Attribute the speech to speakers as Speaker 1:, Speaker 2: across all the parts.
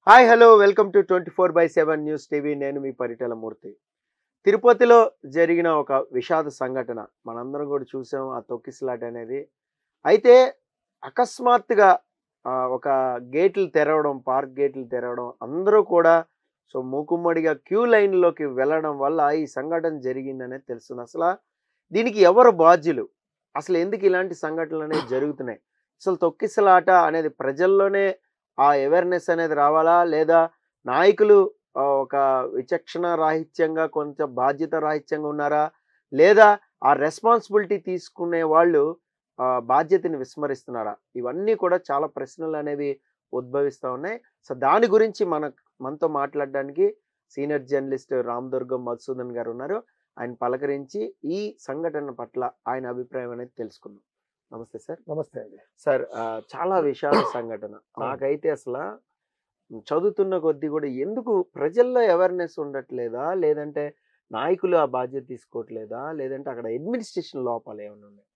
Speaker 1: Hi hello welcome to 24/7 news TV. నేను మీ పరిటాల మూర్తి. తిరుపతిలో జరిగిన ఒక విషాద సంఘటన మనందరం కూడా చూసాం. ఆ తొక్కిసలాట అనేది అయితే అకస్మాత్తుగా ఒక గేట్లు తెరవడం, పార్క్ గేట్లు తెరవడం, అందరూ కూడా మూకుమ్మడిగా క్యూ లైన్లోకి వెళ్ళడం వల్ల ఈ సంఘటన జరిగిందనేది తెలుస్తుంది. అసలు దీనికి ఎవరు బాధ్యులు? అసలు ఎందుకు ఇలాంటి సంఘటనలు అనేవి జరుగుతున్నాయి? అసలు తొక్కిసలాట అనేది ప్రజల్లోనే ఆ అవేర్‌నెస్ అనేది రావాలా? లేదా నాయకులు ఒక విచక్షణ రాహిత్యంగా కొంచెం బాధ్యత రాహిత్యంగా ఉన్నారా? లేదా ఆ రెస్పాన్సిబిలిటీ తీసుకునే వాళ్ళు బాధ్యతని విస్మరిస్తున్నారా? ఇవన్నీ కూడా చాలా ప్రశ్నలనేవి ఉద్భవిస్తా ఉన్నాయి. దాని గురించి మనతో మాట్లాడడానికి సీనియర్ జర్నలిస్ట్ రామదుర్గం మధుసూదన్ గారు ఉన్నారు. ఆయన పలకరించి ఈ సంఘటన పట్ల ఆయన అభిప్రాయం అనేది తెలుసుకుందాం. నమస్తే సార్.
Speaker 2: నమస్తే అండి.
Speaker 1: సార్, చాలా విషాద సంఘటన. నాకైతే అసల చదువుతున్న కొద్దీ కూడా ఎందుకు ప్రజల్లో అవేర్‌నెస్ ఉండట్లేదా? లేదంటే నాయకులు ఆ బాధ్యత తీసుకోవట్లేదా? లేదంటే అక్కడ అడ్మినిస్ట్రేషన్ లోపాలు ఏమైనా ఉన్నాయా?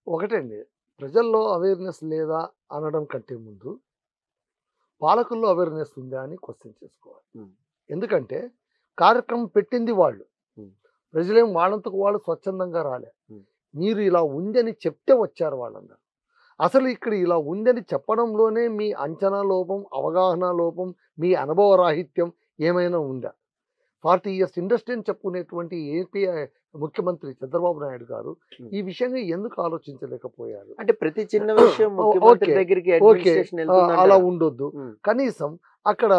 Speaker 2: ఒకటండి, ప్రజల్లో అవేర్‌నెస్ లేదా అనడం కంటే ముందు పాలకుల్లో అవేర్‌నెస్ ఉందా అని క్వశ్చన్ చేసుకోవాలి. ఎందుకంటే కార్యక్రమం పెట్టింది వాళ్ళు. ప్రజలేం వాళ్ళంతకు వాళ్ళు స్వచ్ఛందంగా రాలే. మీరు ఇలా ఉందని చెప్తే వచ్చారు వాళ్ళందరూ. అసలు ఇక్కడ ఇలా ఉందని చెప్పడంలోనే మీ అంచనా లోపం, అవగాహన లోపం, మీ అనుభవ రాహిత్యం ఏమైనా ఉందా? 40 ఇయర్స్ ఇండస్ట్రీ అని చెప్పుకునేటువంటి ఏపీ ముఖ్యమంత్రి చంద్రబాబు నాయుడు గారు ఈ విషయంగా ఎందుకు ఆలోచించలేకపోయారు?
Speaker 1: అంటే ప్రతి చిన్న విషయం ముఖ్యమంత్రి దగ్గరికి అడ్మినిస్ట్రేషన్ వెళ్తుందంటారా?
Speaker 2: అలా ఉండొద్దు. కనీసం అక్కడ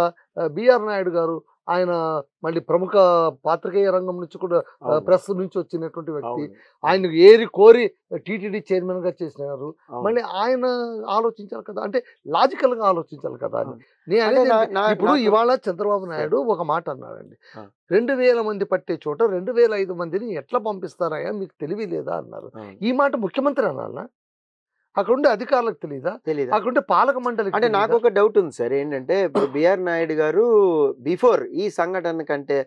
Speaker 2: బిఆర్ నాయుడు గారు, ఆయన మళ్ళీ ప్రముఖ పాత్రికేయ రంగం నుంచి కూడా ప్రెస్ నుంచి వచ్చినటువంటి వ్యక్తి, ఆయన ఏరి కోరి టీటీడీ చైర్మన్ గా చేసినారు. మళ్ళీ ఆయన ఆలోచించాలి కదా, అంటే లాజికల్ గా ఆలోచించాలి కదా అని ఇప్పుడు ఇవాళ చంద్రబాబు నాయుడు ఒక మాట అన్నాడండి. 2000 మంది పట్టే చోట 2005 మందిని ఎట్లా పంపిస్తారయ్యా, మీకు తెలివి లేదా అన్నారు. ఈ మాట ముఖ్యమంత్రి అనాలనా? అక్కడుండే అధికారులకు తెలీదా? అక్కడుండే పాలక మండలి.
Speaker 1: అంటే నాకు ఒక డౌట్ ఉంది సార్. ఏంటంటే ఇప్పుడు బిఆర్ నాయుడు గారు బిఫోర్ ఈ సంఘటన కంటే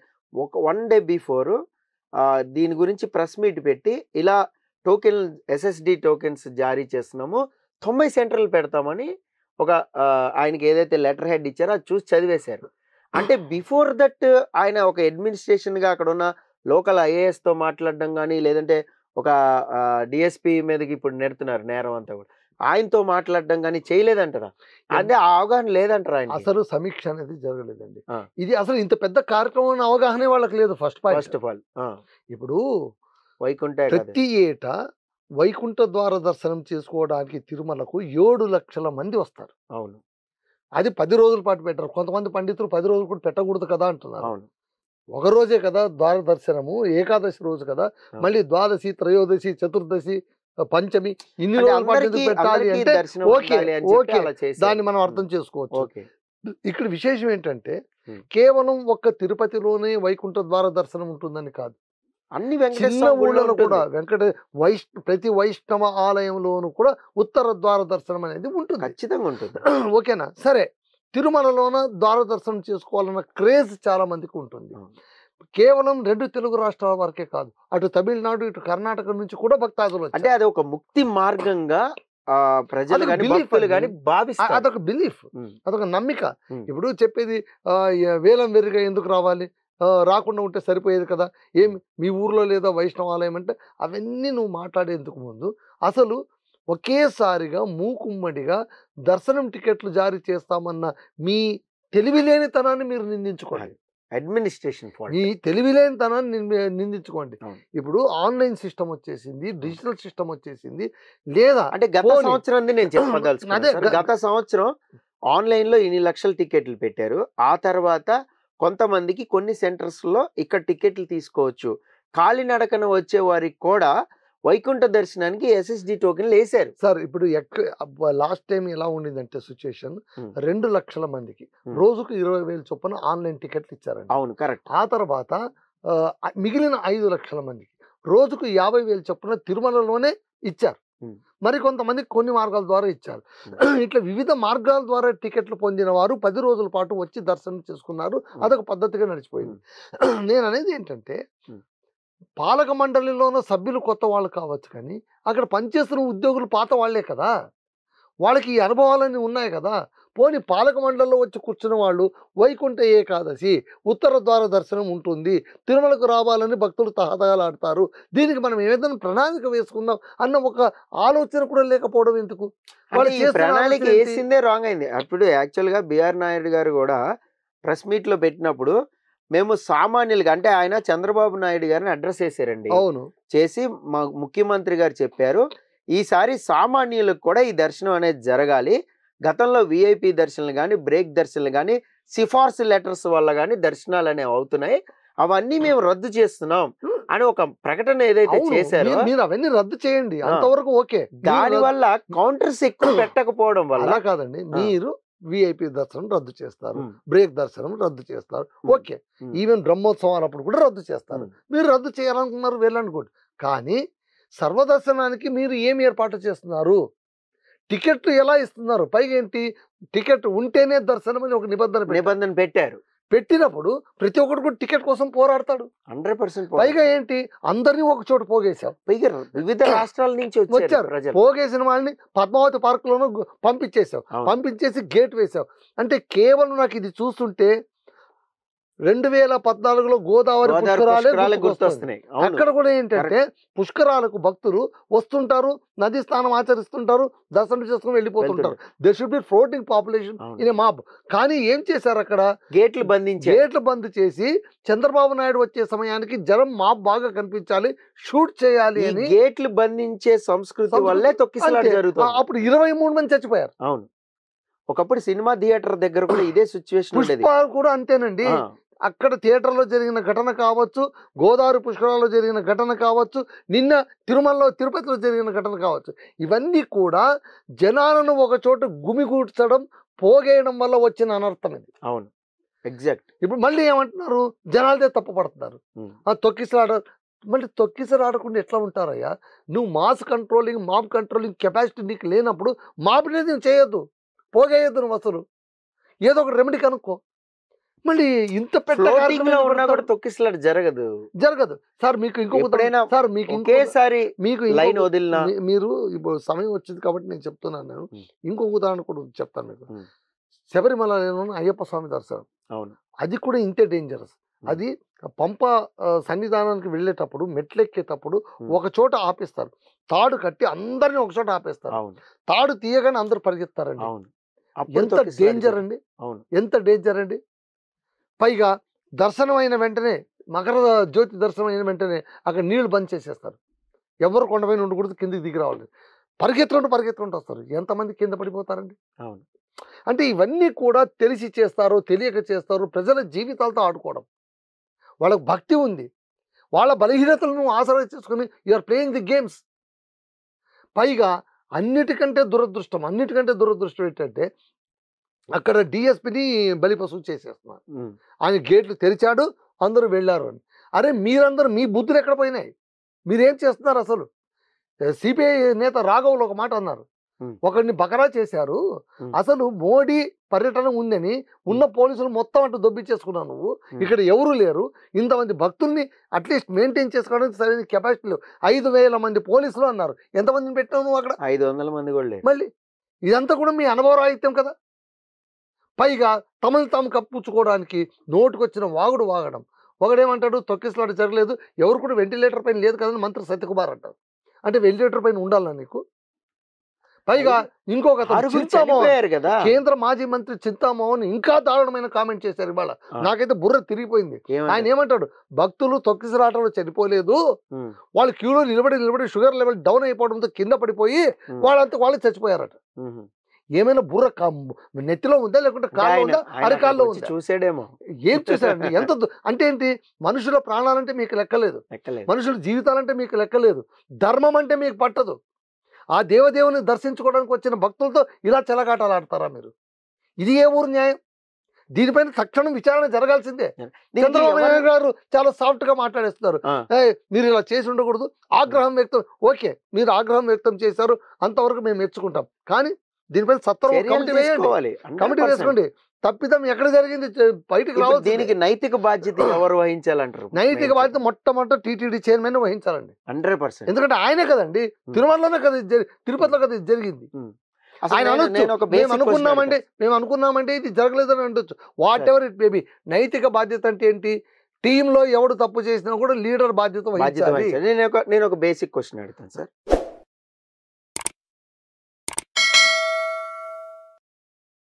Speaker 1: వన్ డే బిఫోర్ దీని గురించి ప్రెస్ మీట్ పెట్టి ఇలా టోకెన్ ఎస్ఎస్డి టోకెన్స్ జారీ చేస్తున్నాము, 90 సెంటర్లు పెడతామని ఒక ఆయనకి ఏదైతే లెటర్ హెడ్ ఇచ్చారో అది చూసి చదివేశారు. అంటే బిఫోర్ దట్ ఆయన ఒక అడ్మినిస్ట్రేషన్ గా అక్కడ ఉన్న లోకల్ ఐఏఎస్ తో మాట్లాడడం కానీ, లేదంటే ఒక డిఎస్పీ మీదకి ఇప్పుడు నెడుతున్నారు నేరం అంతా కూడా, ఆయనతో మాట్లాడడం కానీ చేయలేదంటారా? అంటే ఆ అవగాహన లేదంటారా ఆయన?
Speaker 2: అసలు సమీక్ష అనేది జరగలేదండి. ఇది అసలు ఇంత పెద్ద కార్యక్రమం అవగాహన వాళ్ళకి లేదు. ఫస్ట్ ఆఫ్ ఆల్ ఇప్పుడు
Speaker 1: వైకుంఠ
Speaker 2: ప్రతి ఏటా వైకుంఠ ద్వార దర్శనం చేసుకోవడానికి తిరుమలకు 7 లక్షల మంది వస్తారు.
Speaker 1: అవును.
Speaker 2: అది 10 రోజుల పాటు పెట్టరు. కొంతమంది పండితులు 10 రోజులు కూడా పెట్టకూడదు కదా అంటున్నారు.
Speaker 1: అవును.
Speaker 2: ఒక రోజే కదా ద్వార దర్శనము, ఏకాదశి రోజు కదా, మళ్ళీ ద్వాదశి, త్రయోదశి, చతుర్దశి, పంచమి ఇన్ని రోజుల పాటు ఎందుకు పెట్టాలి అంటే ఓకే, దాన్ని మనం అర్థం చేసుకోవచ్చు. ఇక్కడ విశేషం ఏంటంటే కేవలం ఒక్క తిరుపతిలోనే వైకుంఠ ద్వార దర్శనం ఉంటుందని కాదు,
Speaker 1: అన్ని
Speaker 2: చిన్న ఊళ్ళలో కూడా ప్రతి వైష్ణవ ఆలయంలోనూ కూడా ఉత్తర ద్వార దర్శనం అనేది ఉంటుంది,
Speaker 1: ఖచ్చితంగా ఉంటుంది.
Speaker 2: ఓకేనా? సరే, తిరుమలలోన ద్వార దర్శనం చేసుకోవాలన్న క్రేజ్ చాలా మందికి ఉంటుంది. కేవలం 2 తెలుగు రాష్ట్రాల వరకే కాదు, అటు తమిళనాడు, ఇటు కర్ణాటక నుంచి కూడా భక్తాదులు.
Speaker 1: అంటే అది ఒక ముక్తి మార్గంగా ప్రజలు కానీ భక్తులు కానీ భావిస్తారు.
Speaker 2: అదొక బిలీఫ్, అదొక నమ్మిక. ఇప్పుడు చెప్పేది వేలం వెరిగా ఎందుకు రావాలి, రాకుండా ఉంటే సరిపోయేది కదా, ఏమి మీ ఊర్లో లేదా వైష్ణవాలయం అంటే అవన్నీ నువ్వు మాట్లాడేందుకు ముందు అసలు ఒకేసారిగా మూకుమ్మడిగా దర్శనం టికెట్లు జారీ చేస్తామన్న మీ తెలివిలేనితనాన్ని మీరు నిందించుకోండి.
Speaker 1: అడ్మినిస్ట్రేషన్
Speaker 2: ఈ తెలివిలేనితనాన్ని నిందించుకోండి. ఇప్పుడు ఆన్లైన్ సిస్టమ్ వచ్చేసింది, డిజిటల్ సిస్టమ్ వచ్చేసింది. లేదా
Speaker 1: అంటే గత సంవత్సరం నేను చెప్పదలుచుకున్నాను. గత సంవత్సరం ఆన్లైన్ లో ఇన్ని లక్షల టికెట్లు పెట్టారు. ఆ తర్వాత కొంతమందికి కొన్ని సెంటర్స్ లో ఇక్కడ టికెట్లు తీసుకోవచ్చు, కాలినడకన వచ్చే వారికి కూడా వైకుంఠ దర్శనానికి ఎస్ఎస్డి టోకెన్లు వేశారు
Speaker 2: సార్. ఇప్పుడు లాస్ట్ టైం ఎలా ఉండిందంటే సిచ్యుయేషన్, 2 లక్షల మందికి రోజుకు 20,000 చొప్పున ఆన్లైన్ టికెట్లు ఇచ్చారండి.
Speaker 1: అవును, కరెక్ట్.
Speaker 2: ఆ తర్వాత మిగిలిన 5 లక్షల మందికి రోజుకు 50,000 చొప్పున తిరుమలలోనే ఇచ్చారు. మరి కొంతమందికి కొన్ని మార్గాల ద్వారా ఇచ్చారు. ఇట్లా వివిధ మార్గాల ద్వారా టికెట్లు పొందిన వారు 10 రోజుల పాటు వచ్చి దర్శనం చేసుకున్నారు. అదొక పద్ధతిగా నడిచిపోయింది. నేను అనేది ఏంటంటే పాలక మండలిలోనూ సభ్యులు కొత్త వాళ్ళు కావచ్చు, కానీ అక్కడ పనిచేస్తున్న ఉద్యోగులు పాత వాళ్లే కదా, వాళ్ళకి ఈ అనుభవాలన్నీ ఉన్నాయి కదా. పోని పాలక మండలిలో వచ్చి కూర్చున్న వాళ్ళు వైకుంఠ ఏకాదశి ఉత్తర ద్వార దర్శనం ఉంటుంది, తిరుమలకు రావాలని భక్తులు తహతహలాడతారు, దీనికి మనం ఏదైనా ప్రణాళిక వేసుకుందాం అన్న ఒక ఆలోచన కూడా లేకపోవడం ఎందుకు? వాళ్ళు
Speaker 1: ఈ
Speaker 2: చేస్తున్న
Speaker 1: ప్రణాళిక
Speaker 2: ఆలోచన ఏంటి?
Speaker 1: వేసిందే రాంగ్ అయింది. అప్పుడు యాక్చువల్ గా బిఆర్ నాయుడు గారు కూడా ప్రెస్ మీట్ లో పెట్టినప్పుడు మేము సామాన్యులుగా అంటే ఆయన చంద్రబాబు నాయుడు గారిని అడ్రస్ చేశారండి.
Speaker 2: అవును,
Speaker 1: చేసి మా ముఖ్యమంత్రి గారు చెప్పారు ఈసారి సామాన్యులకు కూడా ఈ దర్శనం అనేది జరగాలి, గతంలో విఐపి దర్శనాలు కానీ బ్రేక్ దర్శనాలు కానీ సిఫార్సు లెటర్స్ వల్ల కానీ దర్శనాలు అనేవి అవుతున్నాయి, అవన్నీ మేము రద్దు చేస్తున్నాం అని ఒక ప్రకటన ఏదైతే
Speaker 2: అవును.
Speaker 1: చేశారో
Speaker 2: మీరు అవన్నీ రద్దు చేయండి, అంతవరకు ఓకే.
Speaker 1: దాని వల్ల కౌంటర్స్ ఎక్కువ పెట్టకపోవడం వల్ల
Speaker 2: అలా కాదండి, మీరు విఐపి దర్శనం రద్దు చేస్తారు, బ్రేక్ దర్శనం రద్దు చేస్తారు, ఓకే. ఈవెన్ బ్రహ్మోత్సవాలు అప్పుడు కూడా రద్దు చేస్తారు. మీరు రద్దు చేయాలనుకున్నారు, వెళ్ళనుకోండి. కానీ సర్వదర్శనానికి మీరు ఏం ఏర్పాటు చేస్తున్నారు? టికెట్లు ఎలా ఇస్తున్నారు? పైగా ఏంటి, టికెట్ ఉంటేనే దర్శనం అని ఒక నిబంధన
Speaker 1: పెట్టారు.
Speaker 2: పెట్టినప్పుడు ప్రతి ఒక్కరు కూడా టికెట్ కోసం పోరాడతాడు.
Speaker 1: 100%.
Speaker 2: పైగా ఏంటి, అందరినీ ఒక చోట పోగేశావు.
Speaker 1: పైగా వివిధ రాష్ట్రాల నుంచి
Speaker 2: వచ్చారు, పోగేసిన వాళ్ళని పద్మావతి పార్క్ లోనూ పంపించేసావు, పంపించేసి గేట్ వేసావు. అంటే కేవలం నాకు ఇది చూస్తుంటే 2014లో గోదావరి పుష్కరాలే గుర్తొస్తున్నాయి. అక్కడ కూడా ఏంటంటే పుష్కరాలకు భక్తులు వస్తుంటారు, నది స్నానం ఆచరిస్తుంటారు, దర్శనం చేసుకుని వెళ్ళిపోతుంటారు. They should be floating population in a mob. కానీ ఏం చేశారు, అక్కడ గేట్లు బంద్ చేసి చంద్రబాబు నాయుడు వచ్చే సమయానికి జనం మాబ్ బాగా కనిపించాలి, షూట్ చేయాలి అని
Speaker 1: గేట్లు బంధించే సంస్కృతి వల్లే తొక్కిసలాట జరుగుతుంది.
Speaker 2: అప్పుడు 23 మంది చచ్చిపోయారు.
Speaker 1: అవును, ఒకప్పుడు సినిమా థియేటర్ దగ్గర కూడా ఇదే సిచ్యువేషన్ ఉండేది.
Speaker 2: పుష్ప కూడా అంతేనండి. అక్కడ థియేటర్లో జరిగిన ఘటన కావచ్చు, గోదావరి పుష్కరాల్లో జరిగిన ఘటన కావచ్చు, నిన్న తిరుపతిలో జరిగిన ఘటన కావచ్చు, ఇవన్నీ కూడా జనాలను ఒక చోట గుమిగూడ్చడం, పోగేయడం వల్ల వచ్చిన అనర్థం ఇది.
Speaker 1: అవును, ఎగ్జాక్ట్.
Speaker 2: ఇప్పుడు మళ్ళీ ఏమంటున్నారు, జనాలదే తప్పు పడుతున్నారు. తొక్కిసలాడ, మళ్ళీ తొక్కిసలాడకుండా ఎట్లా ఉంటారయ్యా? నువ్వు mass controlling, mob controlling capacity నీకు లేనప్పుడు మాబ్ అనేది నువ్వు చేయొద్దు, పోగేయొద్దు. నువ్వు అసలు ఏదో ఒక రెమెడీ కనుక్కో. మళ్ళీ ఇంత
Speaker 1: తొక్కిసలాట జరగదు
Speaker 2: సార్. మీకు
Speaker 1: ఒకేసారి మీకు లైన్ వదిలినా,
Speaker 2: మీరు ఇప్పుడు సమయం వచ్చింది కాబట్టి నేను చెప్తున్నాను. ఇంకొక ఉదాహరణ కూడా చెప్తాను మీకు. శబరిమలలో అయ్యప్ప స్వామి దర్శనం, అవును, అది కూడా ఇంతే డేంజరస్. అది పంప సన్నిధానానికి వెళ్ళేటప్పుడు మెట్లెక్కేటప్పుడు ఒక చోట ఆపేస్తారు, తాడు కట్టి అందరినీ ఒక చోట ఆపేస్తారు. తాడు తీయగానే అందరూ పరిగెత్తారండి. ఎంత డేంజర్ అండి, ఎంత డేంజర్ అండి. పైగా దర్శనం అయిన వెంటనే, మకర జ్యోతి దర్శనం అయిన వెంటనే అక్కడ నీళ్లు బంద్ చేసేస్తారు. ఎవరు కొండపైన ఉండకూడదు, కిందికి దిగి రావాలి. పరిగెత్తుకుంటూ వస్తారు. ఎంతమంది కింద పడిపోతారండి. అవును, అంటే ఇవన్నీ కూడా తెలిసి చేస్తారు, తెలియక చేస్తారు. ప్రజల జీవితాలతో ఆడుకోవడం. వాళ్ళకు భక్తి ఉంది, వాళ్ళ బలహీనతలను ఆసరా చేసుకుని యూఆర్ ప్లేయింగ్ ది గేమ్స్. పైగా అన్నిటికంటే దురదృష్టం ఏంటంటే అక్కడ డిఎస్పిని బలిపశువు చేసేస్తున్నారు. ఆయన గేట్లు తెరిచాడు, అందరూ వెళ్ళారు అని. అరే మీరందరూ మీ బుద్ధులు ఎక్కడ పోయినాయి? మీరేం చేస్తున్నారు అసలు? సిపిఐ నేత రాఘవులు ఒక మాట అన్నారు, ఒకరిని బకరా చేశారు. అసలు మోడీ పర్యటన ఉందని ఉన్న పోలీసులు మొత్తం అటు దొబ్బిచ్చేసుకున్నావు నువ్వు. ఇక్కడ ఎవరు లేరు, ఇంతమంది భక్తుల్ని అట్లీస్ట్ మెయింటైన్ చేసుకోవడానికి సరైన కెపాసిటీలు 5,000 మంది పోలీసులు అన్నారు. ఎంతమందిని పెట్టావు నువ్వు అక్కడ?
Speaker 1: 500 మంది కూడా లేరు.
Speaker 2: మళ్ళీ ఇదంతా కూడా మీ అనుభవరాహిత్యం కదా. పైగా తమను తాము కప్పుచ్చుకోవడానికి నోటుకొచ్చిన వాగుడు వాగడం. ఒకడేమంటాడు, తొక్కిసలాట జరగలేదు, ఎవరు కూడా వెంటిలేటర్ పైన లేదు కదని మంత్రి సత్యకుమార్ అంటారు. అంటే వెంటిలేటర్ పైన ఉండాలా నీకు? పైగా ఇంకొక కేంద్ర మాజీ మంత్రి చింతామోహన్ ఇంకా దారుణమైన కామెంట్ చేశారు ఇవాళ. నాకైతే బుర్ర తిరిగిపోయింది. ఆయన ఏమంటాడు, భక్తులు తొక్కిసలాటలో చనిపోలేదు, వాళ్ళు క్యూలో నిలబడి షుగర్ లెవెల్ డౌన్ అయిపోవడంతో కింద పడిపోయి వాళ్ళు చచ్చిపోయారట. ఏమైనా బుర్ర నెత్తిలో ఉందా, లేకుంటే కాల్లో ఉందా, అరికాల్లో ఉందా?
Speaker 1: చూసాడేమో.
Speaker 2: ఏం చూసాడండి? ఎంత అంటే ఏంటి, మనుషుల ప్రాణాలంటే మీకు లెక్కలేదు, మనుషుల జీవితాలంటే మీకు లెక్కలేదు, ధర్మం అంటే మీకు పట్టదు. ఆ దేవదేవుని దర్శించుకోవడానికి వచ్చిన భక్తులతో ఇలా చెలగాటాలు ఆడతారా మీరు? ఇది ఏ ఊరు న్యాయం? దీనిపైన తక్షణం విచారణ జరగాల్సిందే. చంద్రబాబు నాయుడు గారు చాలా సాఫ్ట్ గా మాట్లాడేస్తున్నారు. మీరు ఇలా చేసి ఉండకూడదు, ఆగ్రహం వ్యక్తం. ఓకే, మీరు ఆగ్రహం వ్యక్తం చేశారు, అంతవరకు మేము మెచ్చుకుంటాం. కానీ దీనిపైన కమిటీ వేసుకోండి. తప్పిదం ఎక్కడ జరిగింది బయటకు రావాలి.
Speaker 1: దీనికి నైతిక బాధ్యత ఎవరు వహించాలంటారు?
Speaker 2: నైతిక బాధ్యత మొట్టమొదట టీటీడీ చైర్మన్ వహించాలండి.
Speaker 1: 100%.
Speaker 2: ఎందుకంటే ఆయనే కదండి, తిరుమలలోనే కదా, తిరుపతిలో కదా జరిగింది.
Speaker 1: అసలు
Speaker 2: ఆయన
Speaker 1: నేను-
Speaker 2: అనొచ్చు
Speaker 1: నేను ఒక
Speaker 2: మేము
Speaker 1: basic question
Speaker 2: అనుకున్నామంటే ఇది జరగలేదని అంటొచ్చు. Whatever it maybe. నైతిక బాధ్యత అంటే ఏంటి? టీంలో ఎవడు తప్పు చేసినా కూడా లీడర్ బాధ్యత
Speaker 1: బాధ్యత
Speaker 2: వహించాలి.
Speaker 1: వహించాలి. నేను ఒక బేసిక్ క్వశ్చన్ అడుగుతాను సార్.